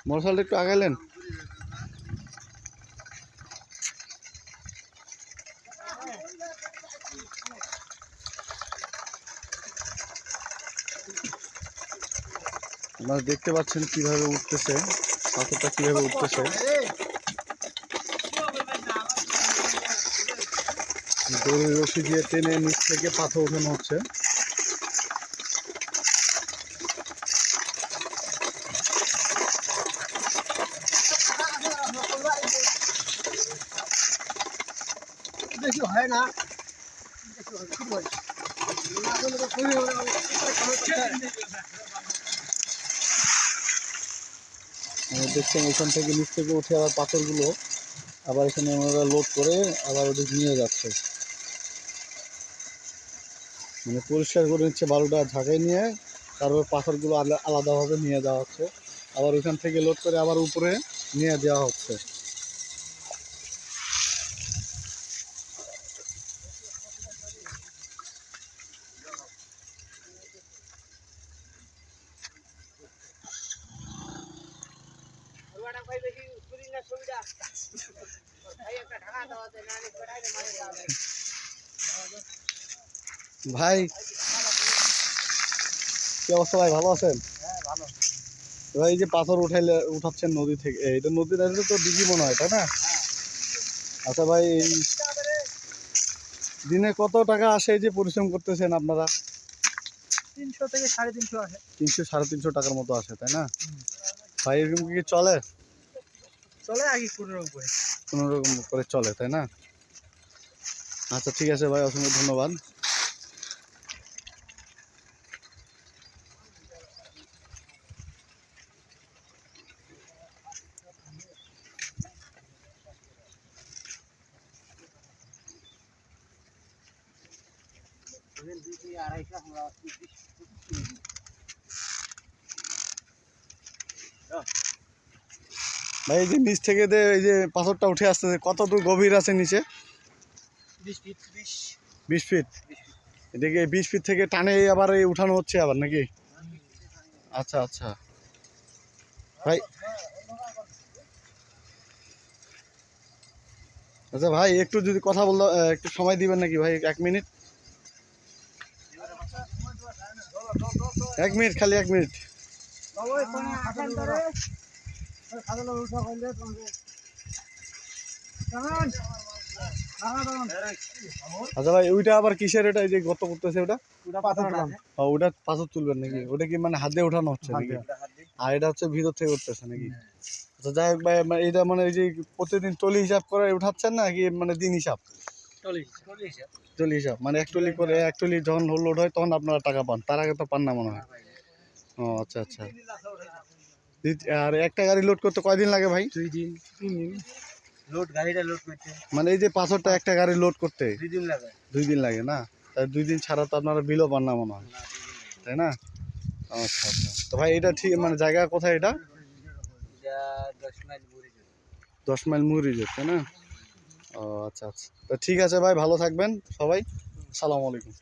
Motorcycle একটু আগাইলেন। আপনারা দেখতে পাচ্ছেন কিভাবে উঠতেছে, পাথরটা কিভাবে উঠতেছে। দড়ির রশি দিয়ে টেনে নিচ থেকে পাথর উঠানো হচ্ছে। হয় না দেখছেন এখান থেকে নিচ থেকে উঠে আবার পাথরগুলো আবার এখানে ওনারা লোড করে আবার ওদিকে নিয়ে যাচ্ছে, মানে পরিষ্কার করে নিচ্ছে বালুটা ঝাঁকাই নিয়ে, তারপর পাথরগুলো আলাদাভাবে নিয়ে যাওয়া হচ্ছে, আবার ওইখান থেকে লোড করে আবার উপরে নিয়ে দেওয়া হচ্ছে। ভাই কি অবস্থা ভাই, ভালো আছেন? ভাই এই যে পাথর উঠাচ্ছেন নদী থেকে, এটা নদীর তো দিঘি মনে হয়, তাই না? আচ্ছা ভাই, দিনে কত টাকা আসে এই যে পরিশ্রম করতেছেন আপনারা? 300 থেকে 350 আসে। 300-350 টাকার মতো আসে, তাই না ভাই? এরকম কি চলে? আগে কোনো রকম করে চলে, তাই না? আচ্ছা ঠিক আছে ভাই, অসংখ্য ধন্যবাদ। ভাই এই যে নিচ থেকে এই যে পাথরটা উঠে আসতেছে, কত দূর গভীর আছে নিচে? 20 ফিট। এদিকে 20 ফিট থেকে টানে আবার এই উঠানো হচ্ছে আবার নাকি? আচ্ছা আচ্ছা ভাই, আচ্ছা ভাই একটু যদি কথা বলতে, একটু সময় দিবেন নাকি ভাই? 1 মিনিট, 1 মিনিট, খালি 1 মিনিট। আচ্ছা ভাই, ওইটা আবার কিসের, এটা এই যে গর্ত করতেছে ওটা? ওটা পাথর তুলবেন নাকি? ওটা কি মানে হাত দিয়ে উঠানো হচ্ছে নাকি? আর এটা হচ্ছে ভিতর থেকে উঠতেছে নাকি? আচ্ছা যাই হোক ভাই, এটা মানে এই যে প্রতিদিন টলি হিসাব করে উঠাচ্ছেন নাকি মানে দিন হিসাব? টলি হিসাব, মানে এক টলি করে, এক টলি যখন লোড হয় তখন আপনারা টাকা পান, তার আগে তো পান না মনে হয়। ও আচ্ছা আচ্ছা। আর একটা গাড়ি লোড করতে কয়দিন লাগে ভাই? 2 দিন 3 দিন। গাড়িটা লোড করতে মানে এই যে পাথরটা একটা গাড়ি লোড করতে 2 দিন লাগে। 2 দিন লাগে না? তাই 2 দিন ছাড়া তো আপনারা বিলও পান না মনে হয়, তাই না? আচ্ছা আচ্ছা। তো ভাই এটা ঠিক মানে জায়গা কোথায় এটা? 10 মাইল মুড়ি। 10 মাইল মুড়িজোর, তাই না? ও আচ্ছা আচ্ছা। তো ঠিক আছে ভাই, ভালো থাকবেন সবাই। আসসালামু আলাইকুম।